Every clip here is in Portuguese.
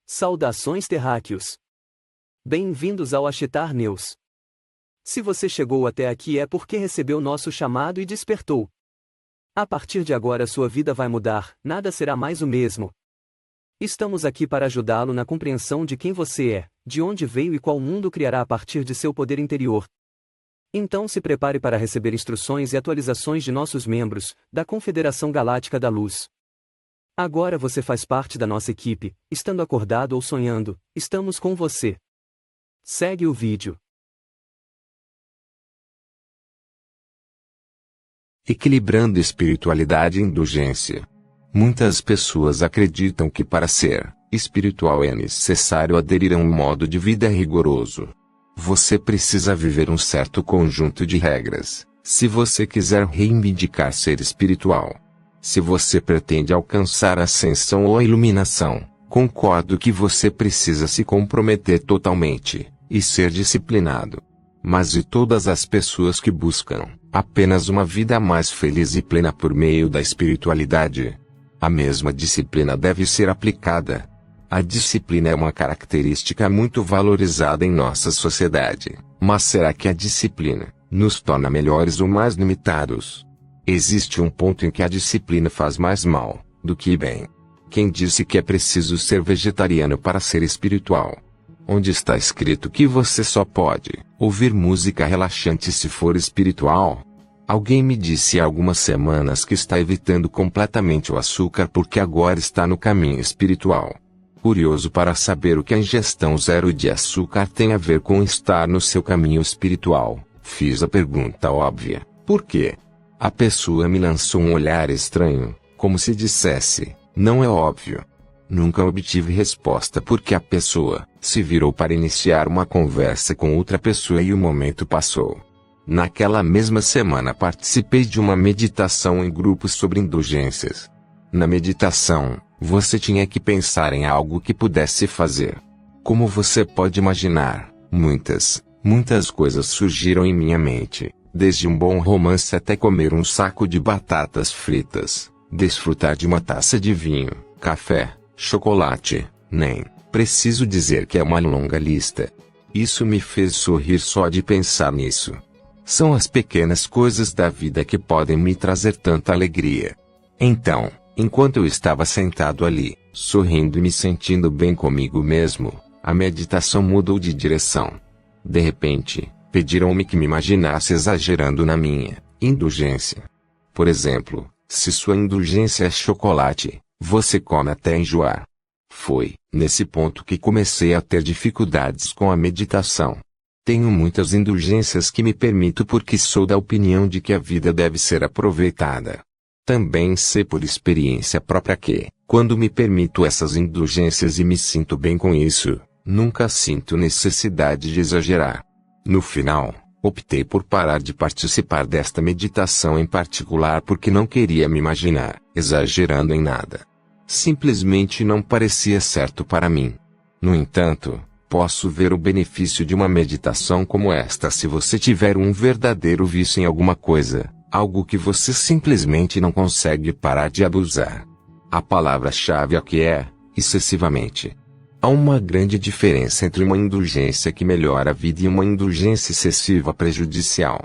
Saudações terráqueos! Bem-vindos ao Ashtar News. Se você chegou até aqui é porque recebeu nosso chamado e despertou. A partir de agora sua vida vai mudar, nada será mais o mesmo. Estamos aqui para ajudá-lo na compreensão de quem você é, de onde veio e qual mundo criará a partir de seu poder interior. Então se prepare para receber instruções e atualizações de nossos membros, da Confederação Galáctica da Luz. Agora você faz parte da nossa equipe, estando acordado ou sonhando, estamos com você. Segue o vídeo. Equilibrando espiritualidade e indulgência. Muitas pessoas acreditam que para ser espiritual é necessário aderir a um modo de vida rigoroso. Você precisa viver um certo conjunto de regras, se você quiser reivindicar ser espiritual. Se você pretende alcançar a ascensão ou a iluminação, concordo que você precisa se comprometer totalmente e ser disciplinado. Mas e todas as pessoas que buscam apenas uma vida mais feliz e plena por meio da espiritualidade? A mesma disciplina deve ser aplicada. A disciplina é uma característica muito valorizada em nossa sociedade, mas será que a disciplina nos torna melhores ou mais limitados? Existe um ponto em que a disciplina faz mais mal do que bem. Quem disse que é preciso ser vegetariano para ser espiritual? Onde está escrito que você só pode ouvir música relaxante se for espiritual? Alguém me disse há algumas semanas que está evitando completamente o açúcar porque agora está no caminho espiritual. Curioso para saber o que a ingestão zero de açúcar tem a ver com estar no seu caminho espiritual, fiz a pergunta óbvia: por quê? A pessoa me lançou um olhar estranho, como se dissesse: não é óbvio. Nunca obtive resposta porque a pessoa se virou para iniciar uma conversa com outra pessoa e o momento passou. Naquela mesma semana participei de uma meditação em grupo sobre indulgências. Na meditação, você tinha que pensar em algo que pudesse fazer. Como você pode imaginar, muitas coisas surgiram em minha mente. Desde um bom romance até comer um saco de batatas fritas, desfrutar de uma taça de vinho, café, chocolate, nem preciso dizer que é uma longa lista. Isso me fez sorrir só de pensar nisso. São as pequenas coisas da vida que podem me trazer tanta alegria. Então, enquanto eu estava sentado ali, sorrindo e me sentindo bem comigo mesmo, a meditação mudou de direção. De repente, pediram-me que me imaginasse exagerando na minha indulgência. Por exemplo, se sua indulgência é chocolate, você come até enjoar. Foi nesse ponto que comecei a ter dificuldades com a meditação. Tenho muitas indulgências que me permito porque sou da opinião de que a vida deve ser aproveitada. Também sei por experiência própria que, quando me permito essas indulgências e me sinto bem com isso, nunca sinto necessidade de exagerar. No final, optei por parar de participar desta meditação em particular porque não queria me imaginar exagerando em nada. Simplesmente não parecia certo para mim. No entanto, posso ver o benefício de uma meditação como esta se você tiver um verdadeiro vício em alguma coisa, algo que você simplesmente não consegue parar de abusar. A palavra-chave aqui é excessivamente. Há uma grande diferença entre uma indulgência que melhora a vida e uma indulgência excessiva prejudicial.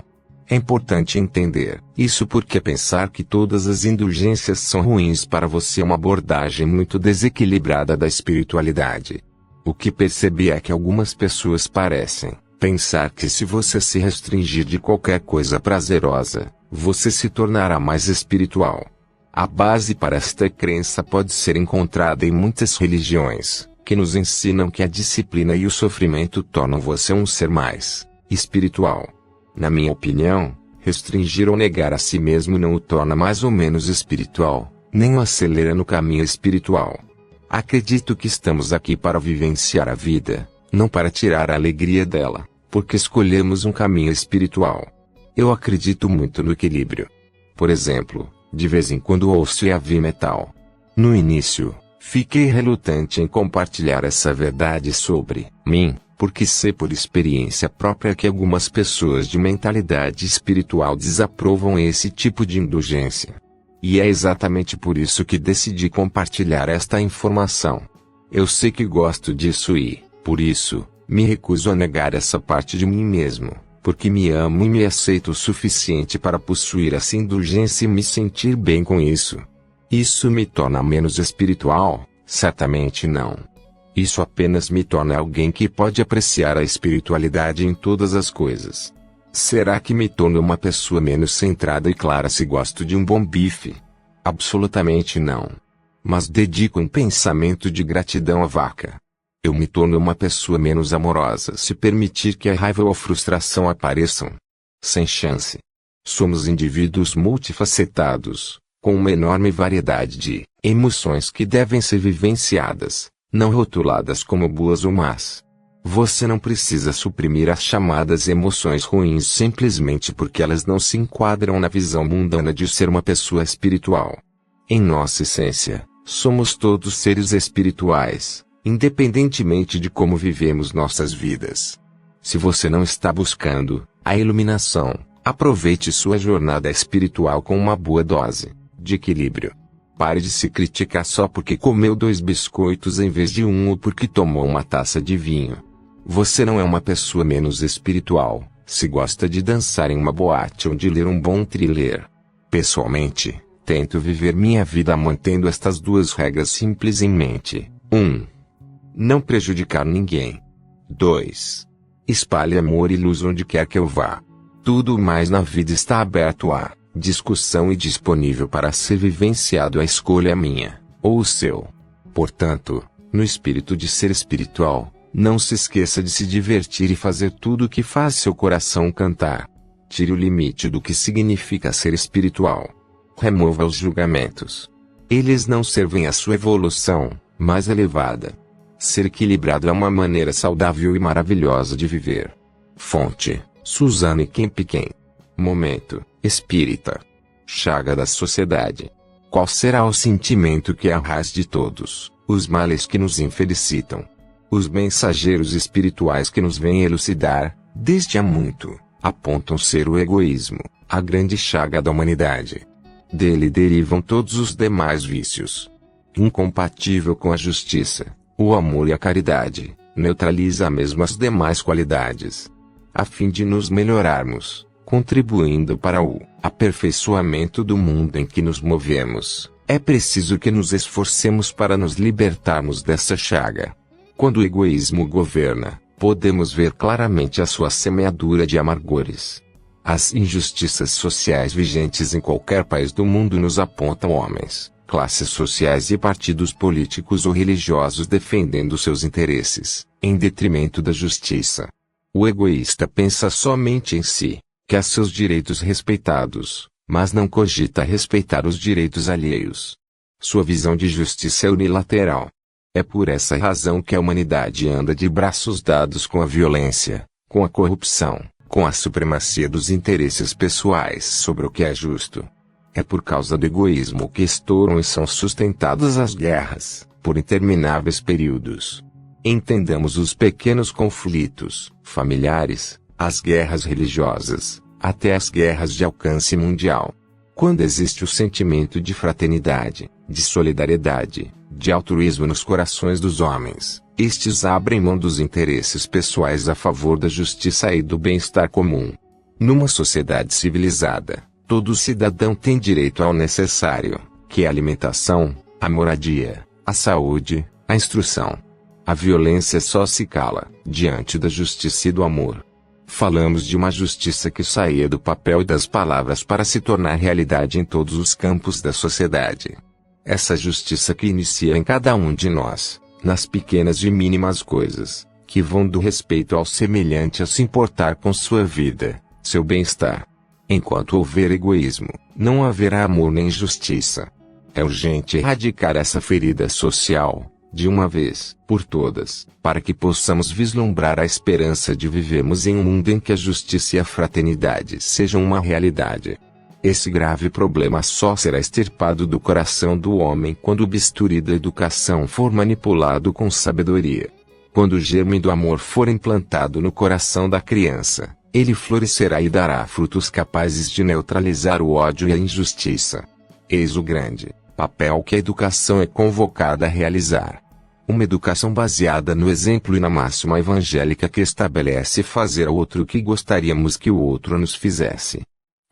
É importante entender isso porque pensar que todas as indulgências são ruins para você é uma abordagem muito desequilibrada da espiritualidade. O que percebi é que algumas pessoas parecem pensar que se você se restringir de qualquer coisa prazerosa, você se tornará mais espiritual. A base para esta crença pode ser encontrada em muitas religiões, que nos ensinam que a disciplina e o sofrimento tornam você um ser mais espiritual. Na minha opinião, restringir ou negar a si mesmo não o torna mais ou menos espiritual, nem o acelera no caminho espiritual. Acredito que estamos aqui para vivenciar a vida, não para tirar a alegria dela, porque escolhemos um caminho espiritual. Eu acredito muito no equilíbrio. Por exemplo, de vez em quando ouço heavy metal. No início, fiquei relutante em compartilhar essa verdade sobre mim, porque sei por experiência própria que algumas pessoas de mentalidade espiritual desaprovam esse tipo de indulgência. E é exatamente por isso que decidi compartilhar esta informação. Eu sei que gosto disso e, por isso, me recuso a negar essa parte de mim mesmo, porque me amo e me aceito o suficiente para possuir essa indulgência e me sentir bem com isso. Isso me torna menos espiritual? Certamente não. Isso apenas me torna alguém que pode apreciar a espiritualidade em todas as coisas. Será que me torno uma pessoa menos centrada e clara se gosto de um bom bife? Absolutamente não. Mas dedico um pensamento de gratidão à vaca. Eu me torno uma pessoa menos amorosa se permitir que a raiva ou a frustração apareçam. Sem chance. Somos indivíduos multifacetados, com uma enorme variedade de emoções que devem ser vivenciadas, não rotuladas como boas ou más. Você não precisa suprimir as chamadas emoções ruins simplesmente porque elas não se enquadram na visão mundana de ser uma pessoa espiritual. Em nossa essência, somos todos seres espirituais, independentemente de como vivemos nossas vidas. Se você não está buscando a iluminação, aproveite sua jornada espiritual com uma boa dose de equilíbrio. Pare de se criticar só porque comeu 2 biscoitos em vez de 1 ou porque tomou uma taça de vinho. Você não é uma pessoa menos espiritual, se gosta de dançar em uma boate ou de ler um bom thriller. Pessoalmente, tento viver minha vida mantendo estas 2 regras simples em mente. 1. Não prejudicar ninguém. 2. Espalhe amor e luz onde quer que eu vá. Tudo mais na vida está aberto à discussão e disponível para ser vivenciado. A escolha é minha, ou o seu. Portanto, no espírito de ser espiritual, não se esqueça de se divertir e fazer tudo o que faz seu coração cantar. Tire o limite do que significa ser espiritual. Remova os julgamentos. Eles não servem à sua evolução mais elevada. Ser equilibrado é uma maneira saudável e maravilhosa de viver. Fonte: Suzanne Kempken. Momento: Espírita. Chaga da sociedade. Qual será o sentimento que é a raiz de todos os males que nos infelicitam? Os mensageiros espirituais que nos vêm elucidar, desde há muito, apontam ser o egoísmo, a grande chaga da humanidade. Dele derivam todos os demais vícios. Incompatível com a justiça, o amor e a caridade, neutraliza mesmo as demais qualidades. A fim de nos melhorarmos, contribuindo para o aperfeiçoamento do mundo em que nos movemos, é preciso que nos esforcemos para nos libertarmos dessa chaga. Quando o egoísmo governa, podemos ver claramente a sua semeadura de amargores. As injustiças sociais vigentes em qualquer país do mundo nos apontam homens, classes sociais e partidos políticos ou religiosos defendendo seus interesses, em detrimento da justiça. O egoísta pensa somente em si, quer seus direitos respeitados, mas não cogita respeitar os direitos alheios. Sua visão de justiça é unilateral. É por essa razão que a humanidade anda de braços dados com a violência, com a corrupção, com a supremacia dos interesses pessoais sobre o que é justo. É por causa do egoísmo que estouram e são sustentadas as guerras, por intermináveis períodos. Entendamos os pequenos conflitos familiares, as guerras religiosas, até as guerras de alcance mundial. Quando existe o sentimento de fraternidade, de solidariedade, de altruísmo nos corações dos homens, estes abrem mão dos interesses pessoais a favor da justiça e do bem-estar comum. Numa sociedade civilizada, todo cidadão tem direito ao necessário, que é a alimentação, a moradia, a saúde, a instrução. A violência só se cala diante da justiça e do amor. Falamos de uma justiça que saía do papel e das palavras para se tornar realidade em todos os campos da sociedade. Essa justiça que inicia em cada um de nós, nas pequenas e mínimas coisas, que vão do respeito ao semelhante a se importar com sua vida, seu bem-estar. Enquanto houver egoísmo, não haverá amor nem justiça. É urgente erradicar essa ferida social, de uma vez por todas, para que possamos vislumbrar a esperança de vivermos em um mundo em que a justiça e a fraternidade sejam uma realidade. Esse grave problema só será extirpado do coração do homem quando o bisturi da educação for manipulado com sabedoria. Quando o germe do amor for implantado no coração da criança, ele florescerá e dará frutos capazes de neutralizar o ódio e a injustiça. Eis o grande papel que a educação é convocada a realizar. Uma educação baseada no exemplo e na máxima evangélica que estabelece fazer ao outro o que gostaríamos que o outro nos fizesse.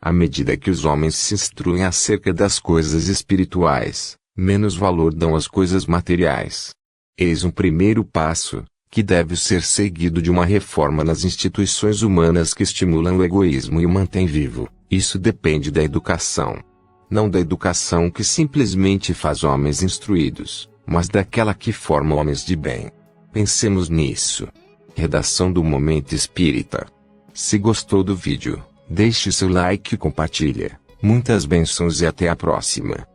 À medida que os homens se instruem acerca das coisas espirituais, menos valor dão às coisas materiais. Eis um primeiro passo, que deve ser seguido de uma reforma nas instituições humanas que estimulam o egoísmo e o mantém vivo. Isso depende da educação. Não da educação que simplesmente faz homens instruídos, mas daquela que forma homens de bem. Pensemos nisso. Redação do Momento Espírita. Se gostou do vídeo, deixe seu like e compartilhe. Muitas bênçãos e até a próxima.